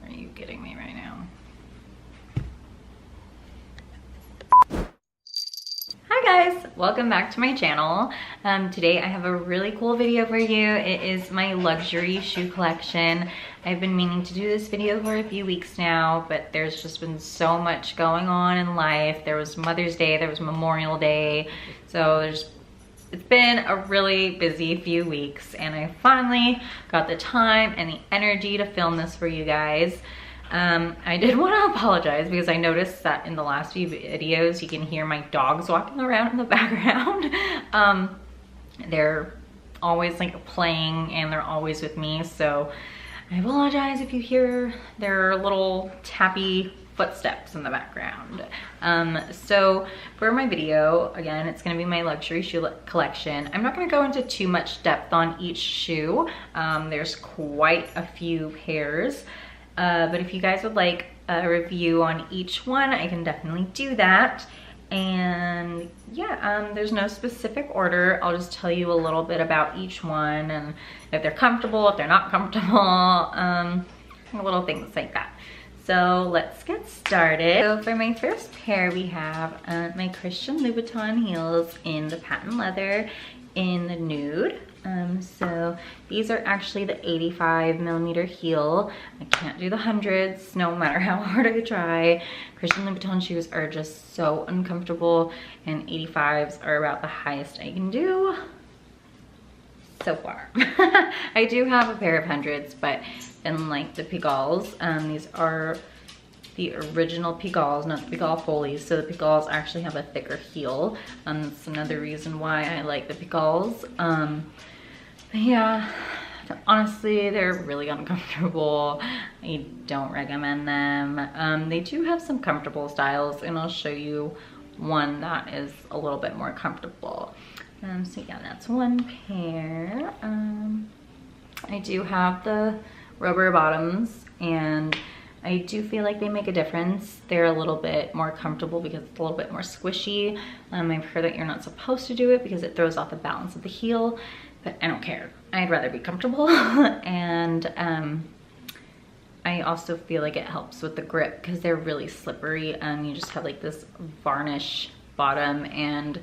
Are you kidding me right now? Hi guys, welcome back to my channel. Today I have a really cool video for you. It is my luxury shoe collection. I've been meaning to do this video for a few weeks now, but there's just been so much going on in life. There was Mother's Day, there was Memorial Day, so it's been a really busy few weeks, and I finally got the time and the energy to film this for you guys. I did want to apologize because I noticed that in the last few videos you can hear my dogs walking around in the background. They're always like playing and they're always with me, so I apologize if you hear their little tappy footsteps in the background. So for my video, again, it's gonna be my luxury shoe collection. I'm not gonna go into too much depth on each shoe. There's quite a few pairs. But if you guys would like a review on each one, I can definitely do that. And yeah, there's no specific order. I'll just tell you a little bit about each one and if they're comfortable, if they're not comfortable, little things like that. So let's get started. So for my first pair, we have my Christian Louboutin heels in the patent leather in the nude. So these are actually the 85mm heel. I can't do the hundreds no matter how hard I try. Christian Louboutin shoes are just so uncomfortable, and 85s are about the highest I can do so far. I do have a pair of hundreds, but in like the Pigalles, these are the original Pigalles, not the Pigalle Folies. So the Pigalles actually have a thicker heel. That's another reason why I like the Pigalles. Yeah, honestly, they're really uncomfortable. I don't recommend them. They do have some comfortable styles, and I'll show you one that is a little bit more comfortable. So yeah, that's one pair. I do have the rubber bottoms, and I do feel like they make a difference. They're a little bit more comfortable because it's a little bit more squishy. I've heard that you're not supposed to do it because it throws off the balance of the heel, but I don't care. I'd rather be comfortable. And I also feel like it helps with the grip because they're really slippery, and you just have like this varnish bottom, and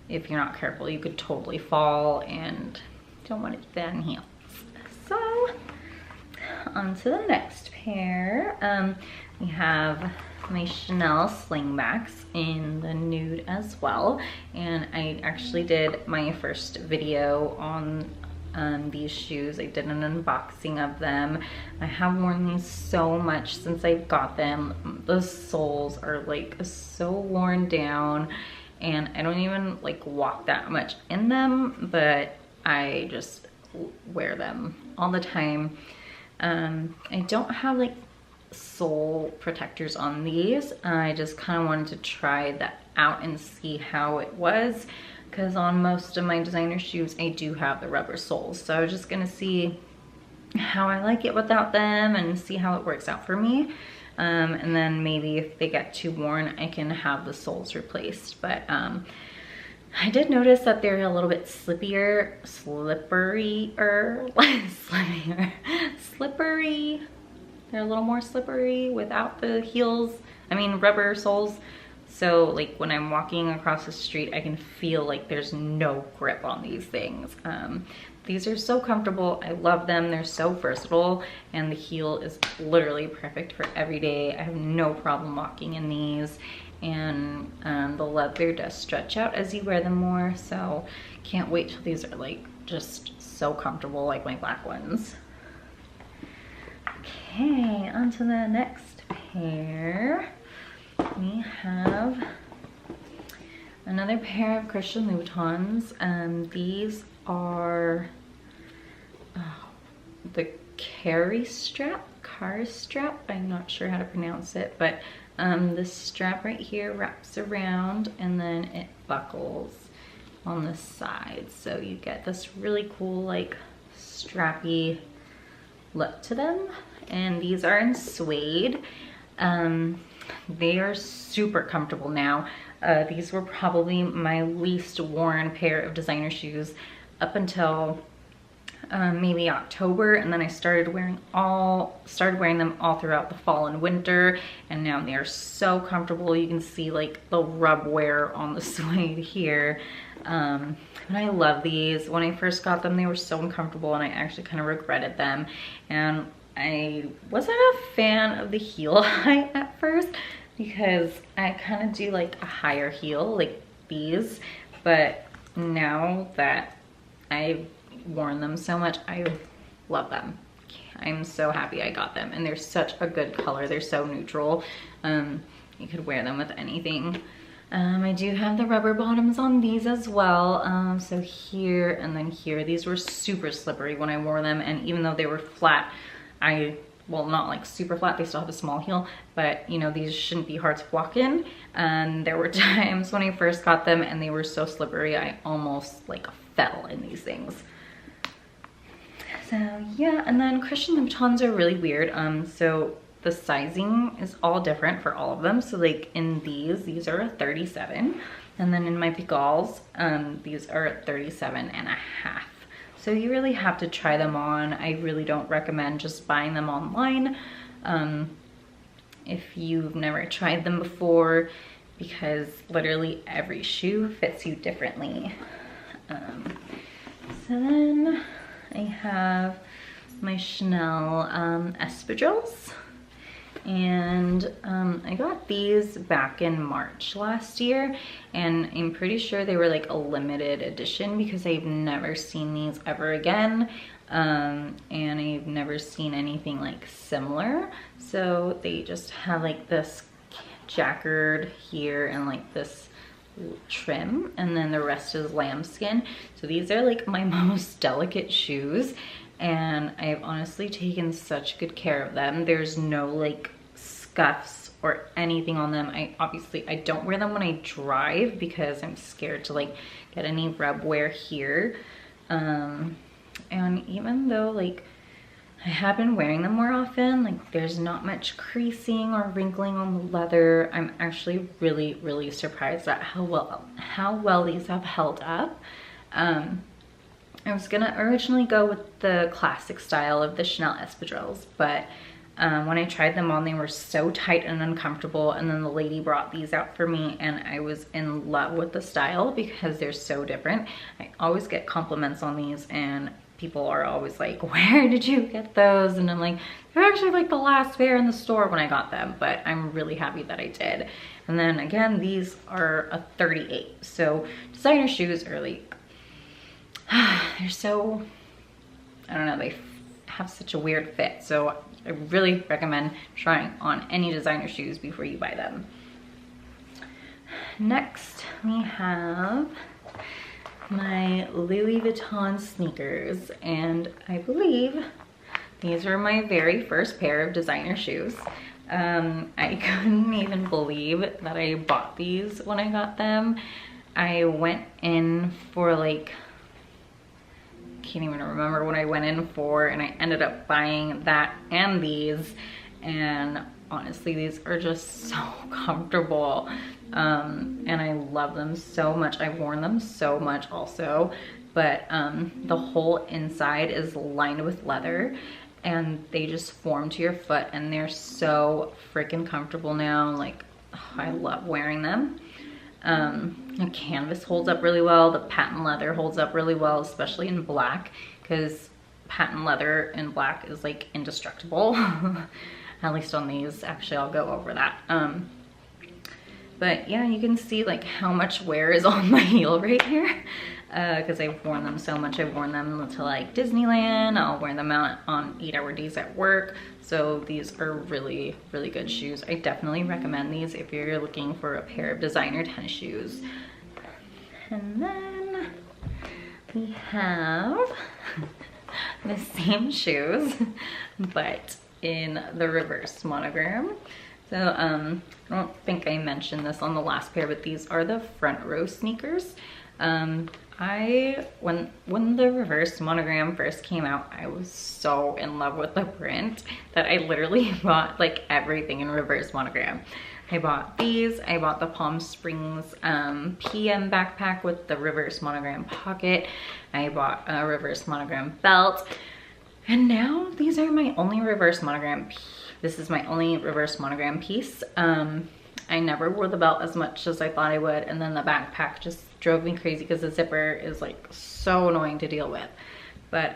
if you're not careful you could totally fall and don't want to thin heels. So on to the next pair. We have my Chanel slingbacks in the nude as well, and I actually did my first video on these shoes. I did an unboxing of them. I have worn these so much since I've got them. The soles are like so worn down, and I don't even like walk that much in them, but I just wear them all the time. I don't have like sole protectors on these. I just kind of wanted to try that out and see how it was, because on most of my designer shoes I do have the rubber soles, so I was just gonna see how I like it without them and see how it works out for me. And then maybe if they get too worn I can have the soles replaced. But I did notice that they're a little bit slipperier, slippery. They're a little more slippery without the heels, rubber soles. So like when I'm walking across the street, I can feel like there's no grip on these things. These are so comfortable. I love them. They're so versatile, and the heel is literally perfect for every day. I have no problem walking in these, and the leather does stretch out as you wear them more. So can't wait till these are like just so comfortable like my black ones. Okay, on to the next pair. We have another pair of Christian Louboutins. These are the car strap. I'm not sure how to pronounce it, but this strap right here wraps around and then it buckles on the side. So you get this really cool like strappy look to them. And these are in suede. They are super comfortable now. These were probably my least worn pair of designer shoes up until maybe October, and then I started wearing them all throughout the fall and winter, and now they are so comfortable. You can see like the rub wear on the suede here. And I love these. When I first got them, they were so uncomfortable, and I actually kind of regretted them. And I wasn't a fan of the heel height at first because I kind of do like a higher heel like these, but now that I've worn them so much, I love them. I'm so happy I got them, and they're such a good color. They're so neutral. You could wear them with anything. I do have the rubber bottoms on these as well. So here and then here, these were super slippery when I wore them, and even though they were flat, well, not like super flat, they still have a small heel, but you know, these shouldn't be hard to walk in. And there were times when I first got them and they were so slippery, I almost like fell in these things. So yeah, and then Christian Louboutins are really weird. So the sizing is all different for all of them. So like in these are a 37. And then in my Pigalle, these are a 37 and a half. So you really have to try them on. I really don't recommend just buying them online if you've never tried them before, because literally every shoe fits you differently. So then I have my Chanel espadrilles, and I got these back in March last year, and I'm pretty sure they were like a limited edition because I've never seen these ever again, and I've never seen anything like similar. So they just have like this jacquard here and like this trim, and then the rest is lambskin. So these are like my most delicate shoes, and I've honestly taken such good care of them. There's no like scuffs or anything on them. I don't wear them when I drive because I'm scared to like get any rub wear here. And even though like I have been wearing them more often, like there's not much creasing or wrinkling on the leather. I'm actually really surprised at how well these have held up. I was gonna originally go with the classic style of the Chanel espadrilles, but when I tried them on, they were so tight and uncomfortable, and then the lady brought these out for me, and I was in love with the style because they're so different. I always get compliments on these, and people are always like, where did you get those? And I'm like, they're actually like the last pair in the store when I got them, but I'm really happy that I did. And then again, these are a 38. So designer shoes are like, they're so, I don't know, they have such a weird fit. So I really recommend trying on any designer shoes before you buy them. Next, we have my Louis Vuitton sneakers, and I believe these were my very first pair of designer shoes. I couldn't even believe that I bought these when I got them. I went in for like, can't even remember what I went in for, and I ended up buying that and these, and honestly these are just so comfortable, and I love them so much. I've worn them so much also, but the whole inside is lined with leather, and they just form to your foot, and they're so freaking comfortable now. Like, oh, I love wearing them. The canvas holds up really well. The patent leather holds up really well, especially in black, because patent leather in black is like indestructible. At least on these. Actually, I'll go over that. But yeah, you can see like how much wear is on my heel right here, because I've worn them so much. I've worn them to like Disneyland. I'll wear them out on 8-hour days at work. So these are really good shoes. I definitely recommend these if you're looking for a pair of designer tennis shoes. And then we have the same shoes, but in the reverse monogram. So I don't think I mentioned this on the last pair, but these are the front row sneakers. When the reverse monogram first came out, I was so in love with the print that I literally bought like everything in reverse monogram. I bought these. I bought the Palm Springs PM backpack with the reverse monogram pocket. I bought a reverse monogram belt. And now these are my only reverse monogram. This is my only reverse monogram piece. I never wore the belt as much as I thought I would. And then the backpack just drove me crazy because the zipper is like so annoying to deal with. But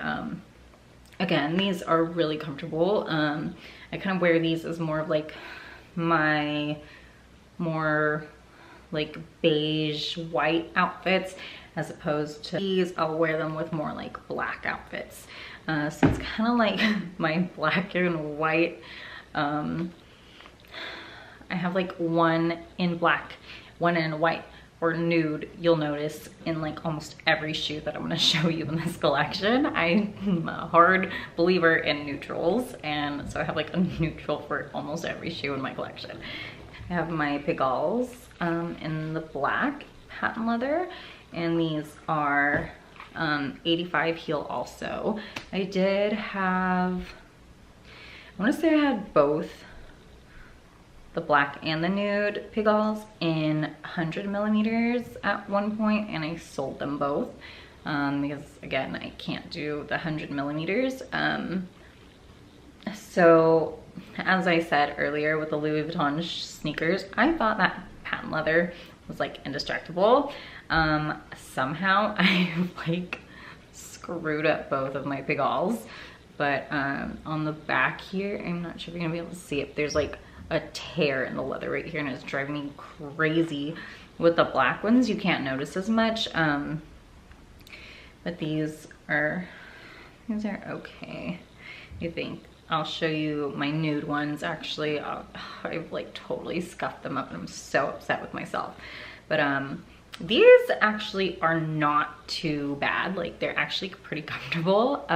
again, these are really comfortable. I kind of wear these as more of like my more like beige white outfits, as opposed to these. I'll wear them with more like black outfits. So it's kind of like my black and white. I have like one in black, one in white or nude, you'll notice, in like almost every shoe that I'm gonna show you in this collection. I'm a hard believer in neutrals, and so I have like a neutral for almost every shoe in my collection. I have my Pigalle in the black patent leather, and these are 85 heel also. I did have, I want to say I had both the black and the nude Pigalles in 100 millimeters at one point, and I sold them both because again, I can't do the 100 millimeters. So as I said earlier with the Louis Vuitton sneakers, I thought that patent leather was like indestructible. Somehow I like screwed up both of my Pigalles, but on the back here, I'm not sure if you're gonna be able to see it, there's like a tear in the leather right here, and it's driving me crazy. With the black ones, you can't notice as much, but these are okay, I think. I'll show you my nude ones. Actually, I've like totally scuffed them up, and I'm so upset with myself. But these actually are not too bad. Like, they're actually pretty comfortable.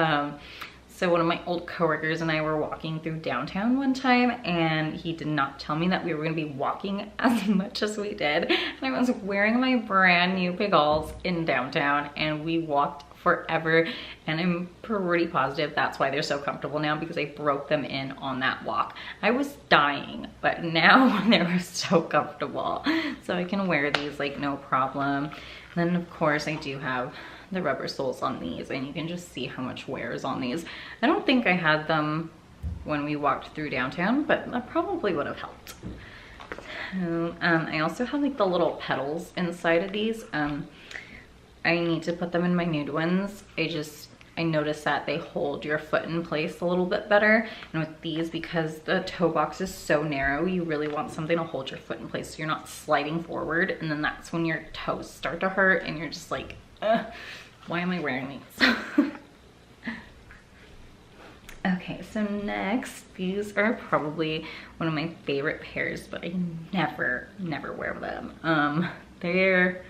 So one of my old coworkers and I were walking through downtown one time, and he did not tell me that we were gonna be walking as much as we did. And I was wearing my brand new Pigalles in downtown, and we walked forever, and I'm pretty positive that's why they're so comfortable now, because I broke them in on that walk. I was dying, but now they were so comfortable. So I can wear these like no problem. And then of course I do have the rubber soles on these, and you can just see how much wear is on these. I don't think I had them when we walked through downtown, but that probably would have helped. I also have like the little petals inside of these. I need to put them in my nude ones. I noticed that they hold your foot in place a little bit better. And with these, because the toe box is so narrow, you really want something to hold your foot in place so you're not sliding forward. And then that's when your toes start to hurt and you're just like, why am I wearing these? Okay, so next, these are probably one of my favorite pairs, but I never wear them. They're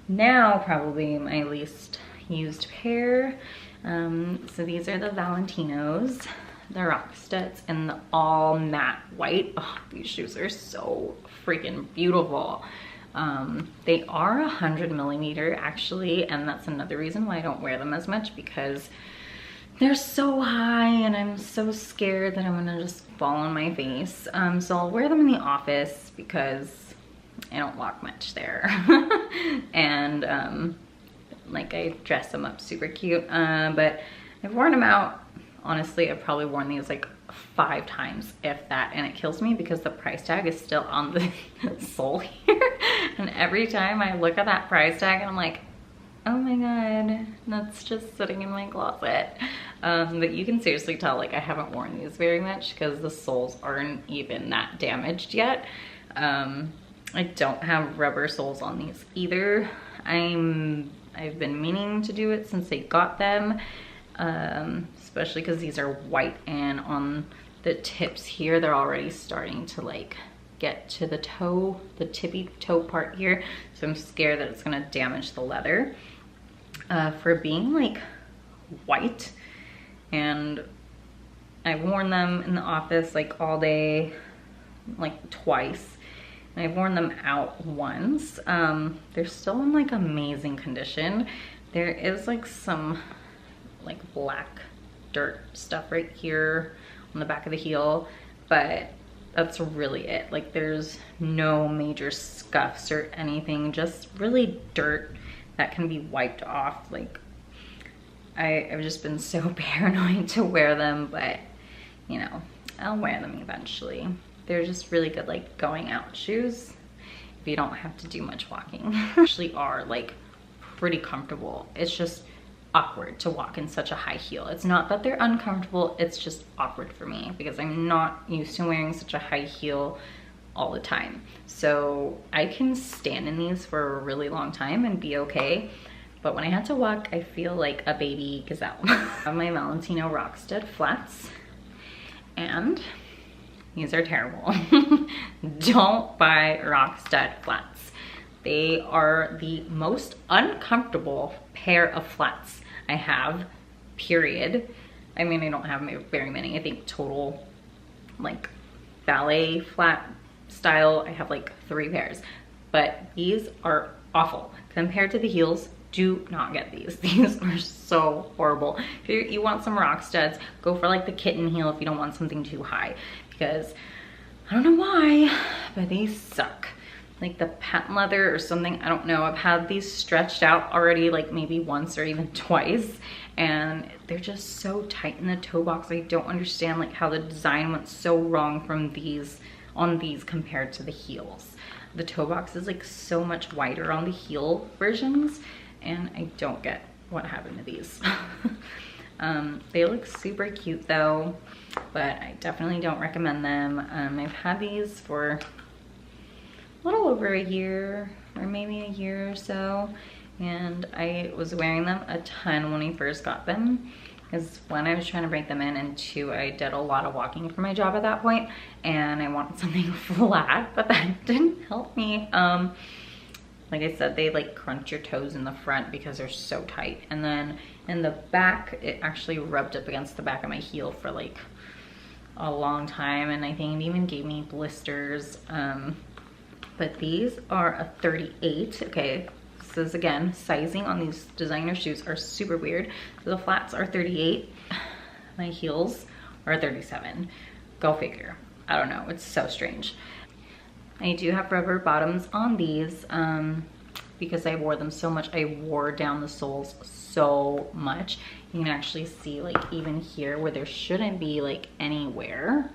now probably my least used pair. So these are the Valentinos, the Rockstuds, and the all matte white. Oh, these shoes are so freaking beautiful. They are 100 millimeter actually, and that's another reason why I don't wear them as much, because they're so high and I'm so scared that I'm gonna just fall on my face. So I'll wear them in the office because I don't walk much there. And like I dress them up super cute, but I've worn them out. Honestly, I've probably worn these like 5 times, if that, and it kills me because the price tag is still on the sole here. And every time I look at that price tag, and I'm like, oh my god, that's just sitting in my closet. But you can seriously tell, like, I haven't worn these very much because the soles aren't even that damaged yet. I don't have rubber soles on these either. I've been meaning to do it since they got them, especially because these are white, and on the tips here, they're already starting to like get to the toe, the tippy toe part here. So I'm scared that it's gonna damage the leather. For being like white, and I've worn them in the office like all day, like twice, and I've worn them out once. They're still in like amazing condition. There is like some like black dirt stuff right here on the back of the heel, but that's really it. Like there's no major scuffs or anything, just really dirt that can be wiped off. Like I've just been so paranoid to wear them, but you know, I'll wear them eventually. They're just really good like going out shoes if you don't have to do much walking. Actually are like pretty comfortable. It's just awkward to walk in such a high heel. It's not that they're uncomfortable, it's just awkward for me because I'm not used to wearing such a high heel all the time. So I can stand in these for a really long time and be okay. But when I had to walk, I feel like a baby gazelle. I have my Valentino Rockstud flats, and these are terrible. Don't buy Rockstud flats. They are the most uncomfortable pair of flats I have, period. I mean, I don't have very many. I think total, like ballet flat style, I have like 3 pairs. But these are awful. Compared to the heels, do not get these. These are so horrible. If you want some Rockstuds, go for like the kitten heel if you don't want something too high. Because I don't know why, but these suck. Like the patent leather or something, I don't know. I've had these stretched out already like maybe once or even twice, and they're just so tight in the toe box. I don't understand like how the design went so wrong from these on these compared to the heels. The toe box is like so much wider on the heel versions, and I don't get what happened to these. They look super cute though, but I definitely don't recommend them. I've had these for a little over a year or maybe a year or so, and I was wearing them a ton when I first got them because one, I was trying to break them in, and 2, I did a lot of walking for my job at that point and I wanted something flat, but that didn't help me. Like I said, they like crunch your toes in the front because they're so tight, and then in the back it actually rubbed up against the back of my heel for like a long time, and I think it even gave me blisters. But these are a 38. Okay, this is again, sizing on these designer shoes are super weird. So the flats are 38, my heels are 37. Go figure. I don't know, it's so strange. I do have rubber bottoms on these because I wore them so much. I wore down the soles so much. You can actually see like even here where there shouldn't be like any wear,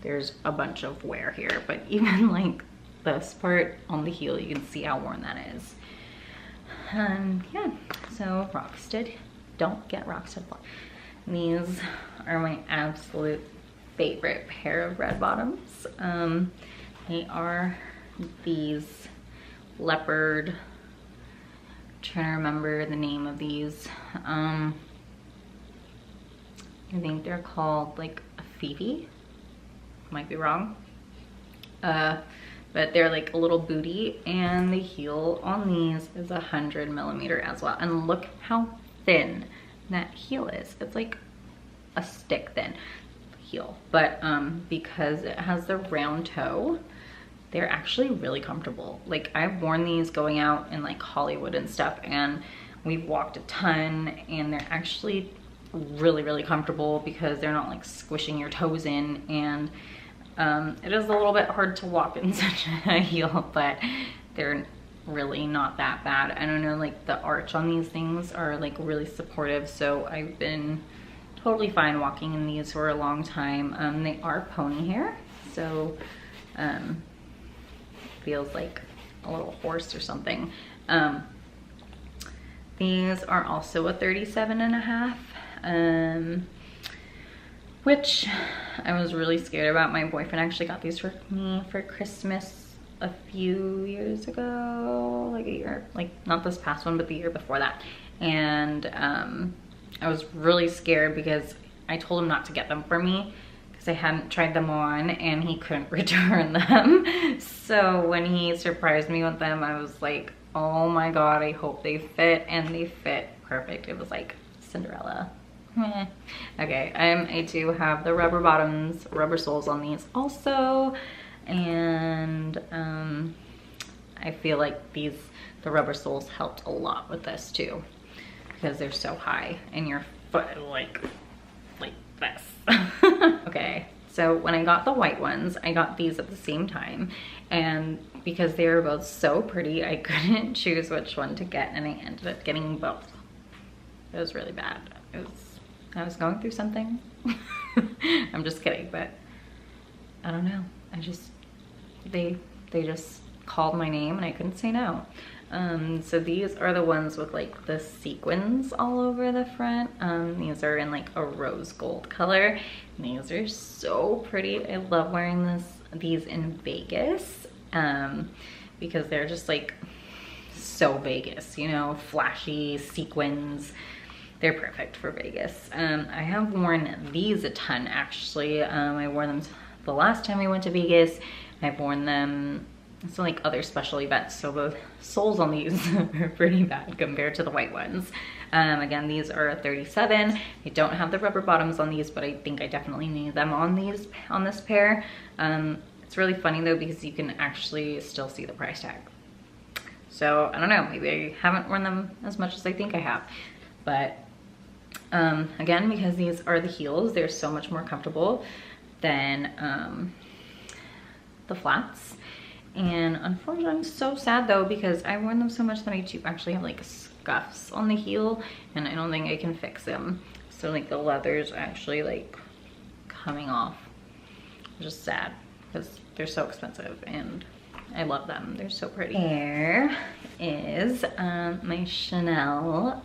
there's a bunch of wear here, but even like this part on the heel, you can see how worn that is. Yeah, so Rockstud, don't get Rockstud. These are my absolute favorite pair of red bottoms. They are these leopard, I'm trying to remember the name of these. I think they're called like a Fifi, might be wrong. But they're like a little booty, and the heel on these is 100 millimeter as well. And look how thin that heel is. It's like a stick thin heel, but because it has the round toe, they're actually really comfortable. Like I've worn these going out in like Hollywood and stuff, and we've walked a ton, and they're actually really comfortable because they're not like squishing your toes in, and it is a little bit hard to walk in such a heel, but they're really not that bad. I don't know, like the arch on these things are like really supportive, so I've been totally fine walking in these for a long time. They are pony hair, so feels like a little horse or something. These are also a 37.5, which I was really scared about. My boyfriend actually got these for me for Christmas a few years ago, like a year, like not this past one, but the year before that. And I was really scared because I told him not to get them for me because I hadn't tried them on and he couldn't return them. So when he surprised me with them, I was like, oh my God, I hope they fit. And they fit perfect. It was like Cinderella. Okay, I do have the rubber bottoms, rubber soles on these also, and I feel like the rubber soles helped a lot with this too, because they're so high and your foot like this. Okay, So when I got the white ones, I got these at the same time, and because they were both so pretty, I couldn't choose which one to get, and I ended up getting both. It was really bad. I was going through something. I'm just kidding, but I don't know. They just called my name and I couldn't say no. So these are the ones with like the sequins all over the front. These are in like a rose gold color. And these are so pretty. I love wearing these in Vegas, because they're just like so Vegas, you know, flashy sequins. They're perfect for Vegas. I have worn these a ton actually. I wore them the last time I went to Vegas. I've worn them so like other special events, so the soles on these are pretty bad compared to the white ones. Again, these are a 37. I don't have the rubber bottoms on these, but I think I definitely need them on this pair. It's really funny though, because you can actually still see the price tag. So I don't know, maybe I haven't worn them as much as I think I have, but again, because these are the heels, they're so much more comfortable than the flats. And unfortunately, I'm so sad though, because I worn them so much that I do actually have like scuffs on the heel, and I don't think I can fix them. So like the leather's actually like coming off, which is sad because they're so expensive and I love them. They're so pretty. Here is my Chanel,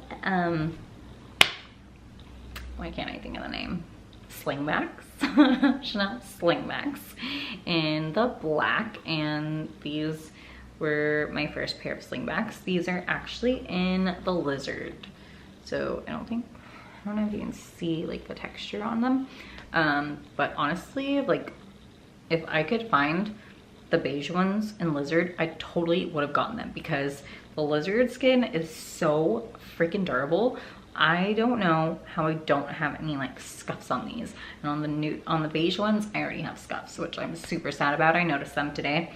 why can't I think of the name? Slingbacks. Chanel Slingbacks in the black, and these were my first pair of Slingbacks. These are actually in the lizard, so I don't know if you can see like the texture on them, but honestly, like if I could find the beige ones in lizard, I totally would have gotten them, because the lizard skin is so freaking durable. I don't know how I don't have any like scuffs on these. And on the beige ones, I already have scuffs, which I'm super sad about. I noticed them today.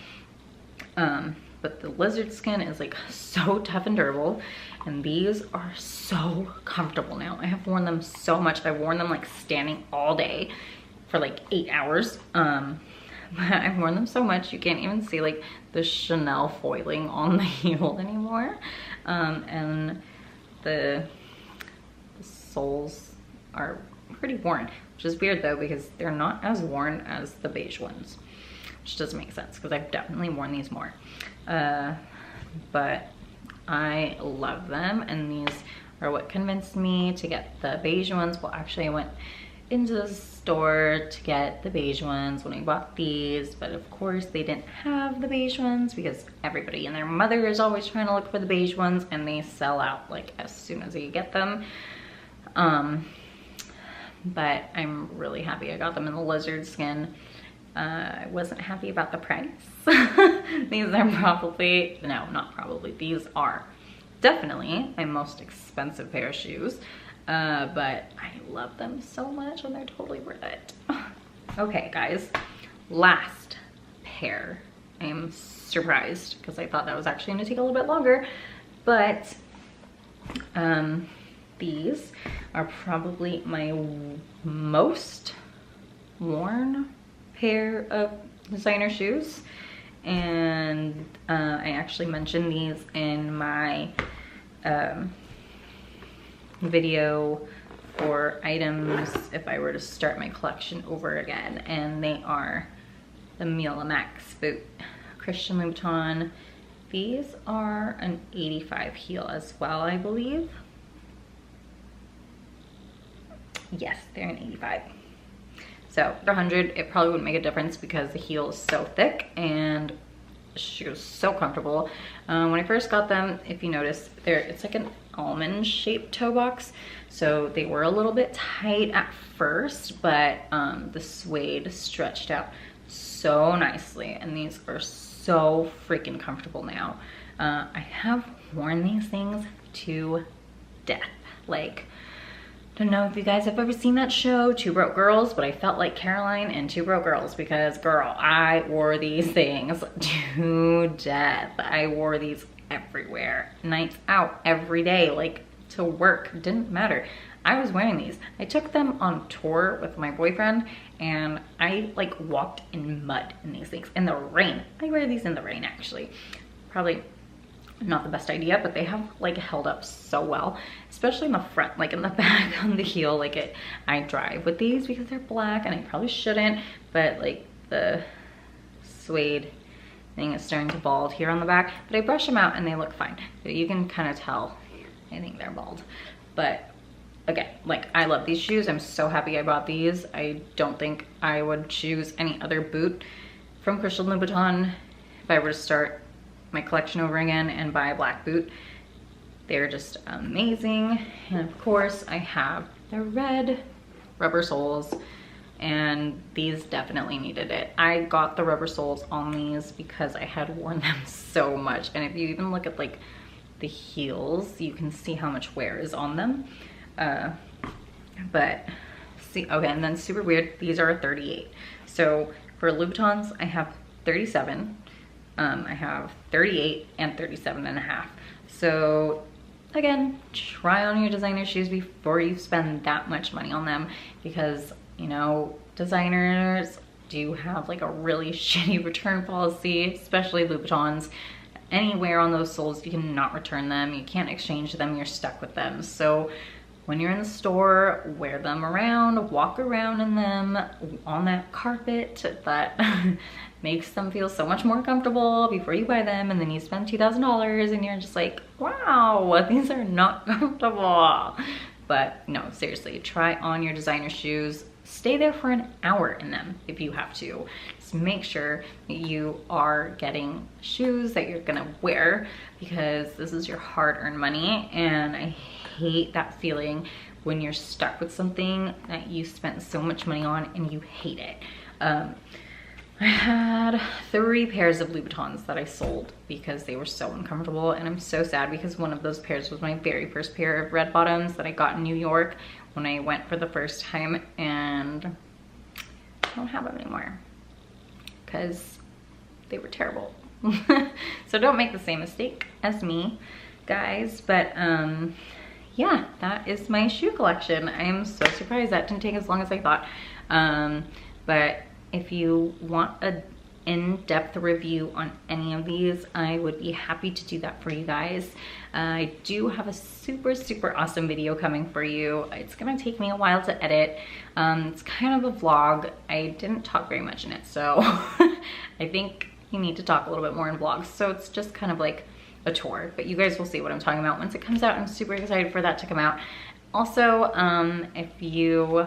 But the lizard skin is like so tough and durable, and these are so comfortable now. I have worn them so much. I've worn them like standing all day for like 8 hours. I've worn them so much you can't even see like the Chanel foiling on the heel anymore. And the soles are pretty worn, which is weird though, because they're not as worn as the beige ones, which doesn't make sense because I've definitely worn these more. But I love them, and these are what convinced me to get the beige ones. Well, actually I went into the store to get the beige ones when I bought these, but of course they didn't have the beige ones, because everybody and their mother is always trying to look for the beige ones, and they sell out like as soon as you get them. But I'm really happy I got them in the lizard skin. I wasn't happy about the price. These are probably, no, not probably, these are definitely my most expensive pair of shoes. But I love them so much and they're totally worth it. Okay guys, last pair. I am surprised because I thought that was actually gonna take a little bit longer, but these are probably my most worn pair of designer shoes, and I actually mentioned these in my video for items if I were to start my collection over again, and they are the Mila Max boot, Christian Louboutin. These are an 85 heel as well, I believe. Yes, they're an 85. So for 100, it probably wouldn't make a difference because the heel is so thick and the shoe is so comfortable. When I first got them, if you notice, it's like an almond shaped toe box. So they were a little bit tight at first, but the suede stretched out so nicely, and these are so freaking comfortable now. I have worn these things to death. Like, don't know if you guys have ever seen that show, Two Broke Girls, but I felt like Caroline in Two Broke Girls because, girl, I wore these things to death. I wore these everywhere, nights out, every day, like to work, didn't matter. I was wearing these. I took them on tour with my boyfriend and I like walked in mud in these things, in the rain. I wear these in the rain actually. Probably not the best idea, but they have like held up so well, especially in the front. Like in the back on the heel, like I drive with these because they're black and I probably shouldn't, but like the suede thing is starting to bald here on the back, but I brush them out and they look fine. But you can kind of tell, I think they're bald. But again, like I love these shoes. I'm so happy I bought these. I don't think I would choose any other boot from Christian Louboutin if I were to start my collection over again and buy a black boot. They're just amazing. And of course I have the red rubber soles, and these definitely needed it. I got the rubber soles on these because I had worn them so much. And if you even look at like the heels, you can see how much wear is on them. But see, okay, and then super weird, these are a 38. So for Louboutins, I have 37. I have 38 and 37.5. So again, try on your designer shoes before you spend that much money on them, because you know, designers do have like a really shitty return policy, especially Louboutins. Anywhere on those soles, you cannot return them. You can't exchange them, you're stuck with them. So when you're in the store, wear them around, walk around in them on that carpet that makes them feel so much more comfortable before you buy them, and then you spend $2,000 and you're just like, wow, these are not comfortable. But no, seriously, try on your designer shoes. Stay there for an hour in them if you have to. Just make sure that you are getting shoes that you're gonna wear, because this is your hard-earned money, and I hate that feeling when you're stuck with something that you spent so much money on and you hate it. I had 3 pairs of Louboutins that I sold because they were so uncomfortable, and I'm so sad because one of those pairs was my very first pair of red bottoms that I got in New York when I went for the first time, and I don't have them anymore because they were terrible. So don't make the same mistake as me, guys. But yeah, that is my shoe collection. I am so surprised that didn't take as long as I thought. But if you want an in-depth review on any of these, I would be happy to do that for you guys. I do have a super awesome video coming for you. It's gonna take me a while to edit. It's kind of a vlog. I didn't talk very much in it, so I think you need to talk a little bit more in vlogs. So it's just kind of like a tour, but you guys will see what I'm talking about once it comes out. I'm super excited for that to come out. Also, if you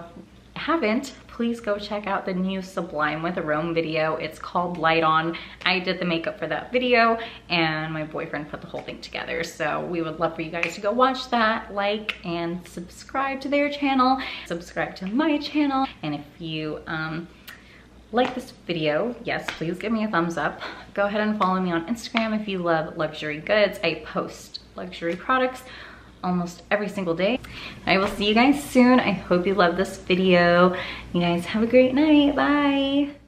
haven't, please go check out the new Sublime with Rome video. It's called Light On. I did the makeup for that video and my boyfriend put the whole thing together. So we would love for you guys to go watch that, like and subscribe to their channel, subscribe to my channel. And if you like this video, yes, please give me a thumbs up. Go ahead and follow me on Instagram if you love luxury goods. I post luxury products almost every single day. I will see you guys soon. I hope you love this video. You guys have a great night. Bye.